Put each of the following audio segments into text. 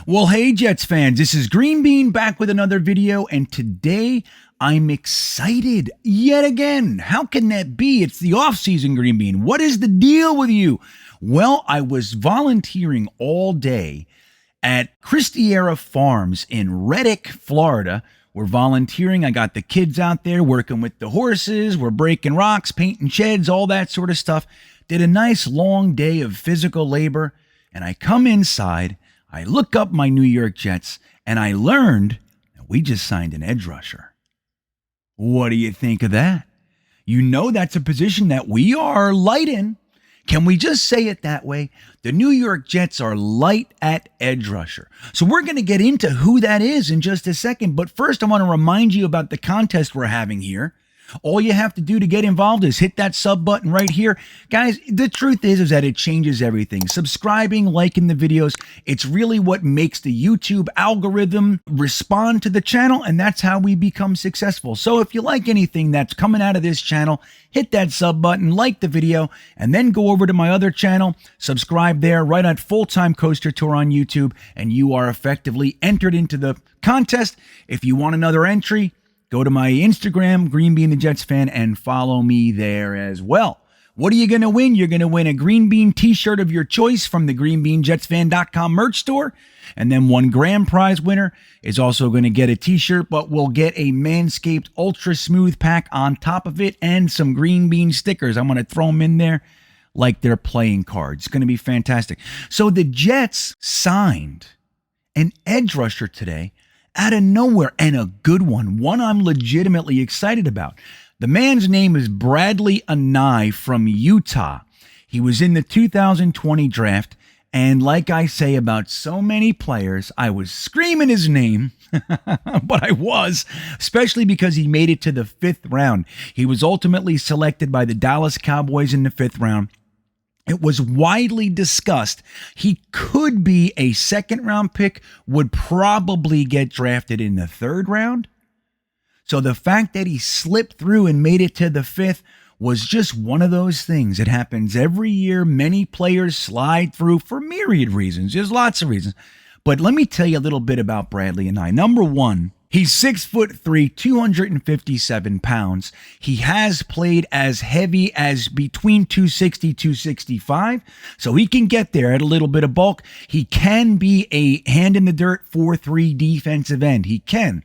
Well, hey Jets fans, this is GreenBean back with another video, and today I'm excited yet again. How can that be? It's the off-season, GreenBean. What is the deal with you? Well, I was volunteering all day at Christiera Farms in Reddick, Florida. We're volunteering. I got the kids out there working with the horses. We're breaking rocks, painting sheds, all that sort of stuff. Did a nice long day of physical labor, and I come inside. I look up my New York Jets, and I learned that we just signed an edge rusher. What do you think of that? You know that's a position that we are light in. Can we just say it that way? The New York Jets are light at edge rusher. So we're going to get into who that is in just a second. But first, I want to remind you about the contest we're having here. All you have to do to get involved is hit that sub button right here. Guys, the truth is that it changes everything. Subscribing, liking the videos, it's really what makes the YouTube algorithm respond to the channel, and that's how we become successful. So if you like anything that's coming out of this channel, hit that sub button, like the video, and then go over to my other channel, subscribe there, right at Full-Time Coaster Tour on YouTube, and you are effectively entered into the contest. If you want another entry, go to my Instagram, GreenBeanjetsfan, and follow me there as well. What are you going to win? You're going to win a Green Bean t-shirt of your choice from the GreenBeanjetsfan.com merch store. And then one grand prize winner is also going to get a t-shirt, but will get a Manscaped Ultra Smooth pack on top of it and some Green Bean stickers. I'm going to throw them in there like they're playing cards. It's going to be fantastic. So the Jets signed an edge rusher today out of nowhere, and a good one I'm legitimately excited about. The man's name is Bradley Anae from Utah. He was in the 2020 draft, and like I say about so many players, I was screaming his name, but I was, especially because he made it to the 5th round. He was ultimately selected by the Dallas Cowboys in the 5th round. It was widely discussed he could be a 2nd round pick, would probably get drafted in the 3rd round. So the fact that he slipped through and made it to the 5th was just one of those things. It happens every year. Many players slide through for myriad reasons. There's lots of reasons. But let me tell you a little bit about Bradley Anae. Number one, he's 6'3", 257 pounds. He has played as heavy as between 260, 265. So he can get there at a little bit of bulk. He can be a hand in the dirt 4-3 defensive end. He can.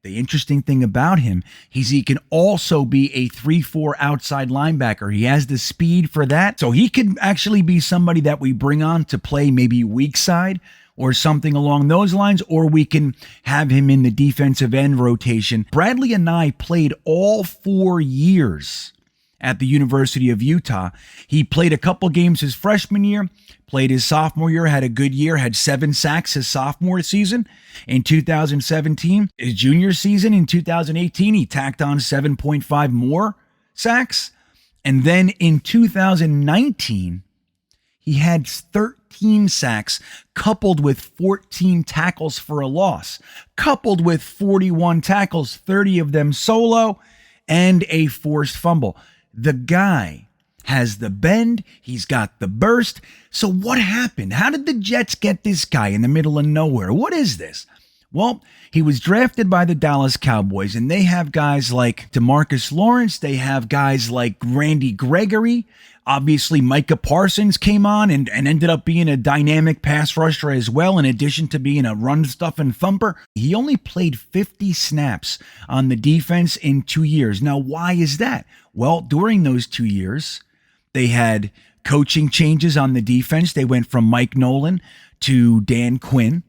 The interesting thing about him is he can also be a 3-4 outside linebacker. He has the speed for that. So he could actually be somebody that we bring on to play maybe weak side or something along those lines, or we can have him in the defensive end rotation. Bradley Anae played all 4 years at the University of Utah. He played a couple games his freshman year, played his sophomore year, had a good year, had 7 sacks his sophomore season. In 2017, his junior season in 2018, he tacked on 7.5 more sacks. And then in 2019, he had 13 sacks, coupled with 14 tackles for a loss, coupled with 41 tackles, 30 of them solo, and a forced fumble. The guy has the bend. He's got the burst. So what happened? How did the Jets get this guy in the middle of nowhere? What is this? Well, he was drafted by the Dallas Cowboys, and they have guys like DeMarcus Lawrence. They have guys like Randy Gregory. Obviously, Micah Parsons came on and ended up being a dynamic pass rusher as well, in addition to being a run-stuffing thumper. He only played 50 snaps on the defense in 2 years. Now, why is that? Well, during those 2 years, they had coaching changes on the defense. They went from Mike Nolan to Dan Quinn.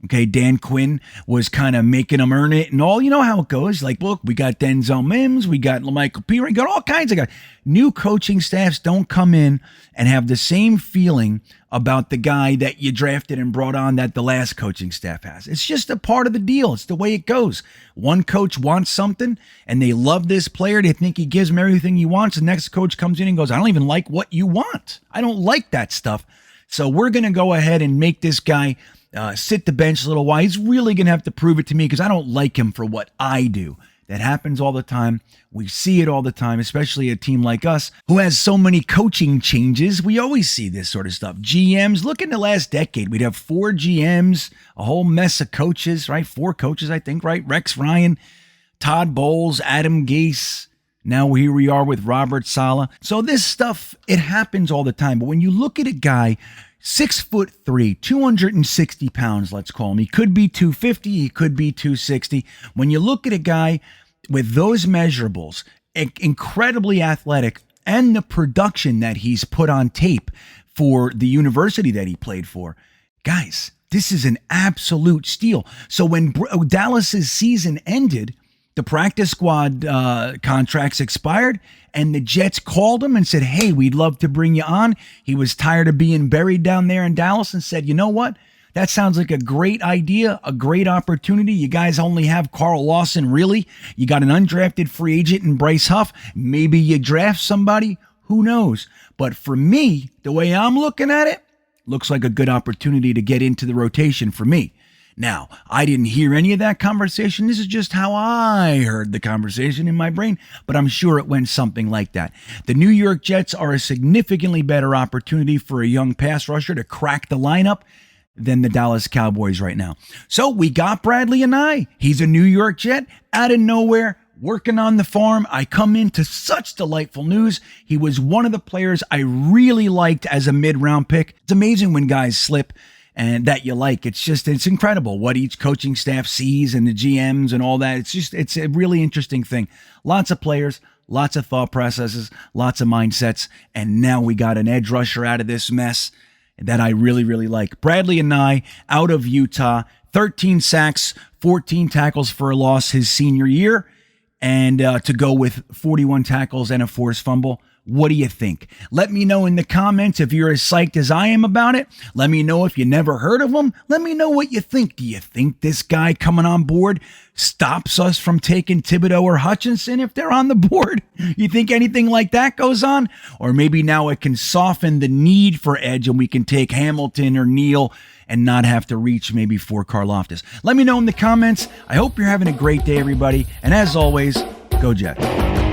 Okay, Dan Quinn was kind of making them earn it and all. You know how it goes. Like, look, we got Denzel Mims, we got LaMichael P. We got all kinds of guys. New coaching staffs don't come in and have the same feeling about the guy that you drafted and brought on that the last coaching staff has. It's just a part of the deal. It's the way it goes. One coach wants something and they love this player. They think he gives him everything he wants. The next coach comes in and goes, I don't even like what you want. I don't like that stuff. So we're going to go ahead and make this guy sit the bench a little while. He's really going to have to prove it to me because I don't like him for what I do. That happens all the time. We see it all the time, especially a team like us who has so many coaching changes. We always see this sort of stuff. GMs, look in the last decade. We'd have 4 GMs, a whole mess of coaches, right? 4 coaches, I think, right? Rex Ryan, Todd Bowles, Adam Gase. Now here we are with Robert Saleh. So this stuff, it happens all the time. But when you look at a guy 6'3", 260 pounds, let's call him. He could be 250, he could be 260. When you look at a guy with those measurables, incredibly athletic, and the production that he's put on tape for the university that he played for, guys, this is an absolute steal. So when Dallas's season ended, the practice squad contracts expired, and the Jets called him and said, hey, we'd love to bring you on. He was tired of being buried down there in Dallas and said, you know what? That sounds like a great idea, a great opportunity. You guys only have Carl Lawson, really. You got an undrafted free agent in Bryce Huff. Maybe you draft somebody. Who knows? But for me, the way I'm looking at it, looks like a good opportunity to get into the rotation for me. Now, I didn't hear any of that conversation. This is just how I heard the conversation in my brain, but I'm sure it went something like that. The New York Jets are a significantly better opportunity for a young pass rusher to crack the lineup than the Dallas Cowboys right now. So we got Bradlee Anae. He's a New York Jet out of nowhere, working on the farm. I come into such delightful news. He was one of the players I really liked as a mid-round pick. It's amazing when guys slip and that you like. It's incredible what each coaching staff sees and the GMs and all that. It's a really interesting thing. Lots of players, lots of thought processes, lots of mindsets. And now we got an edge rusher out of this mess that I really, really like. Bradlee Anae out of Utah, 13 sacks, 14 tackles for a loss his senior year, and to go with 41 tackles and a forced fumble. What do you think? Let me know in the comments if you're as psyched as I am about it. Let me know if you never heard of him. Let me know what you think. Do you think this guy coming on board stops us from taking Thibodeau or Hutchinson if they're on the board? You think anything like that goes on? Or maybe now it can soften the need for edge and we can take Hamilton or Neal and not have to reach maybe for Karlaftis. Let me know in the comments. I hope you're having a great day, everybody. And as always, go Jets.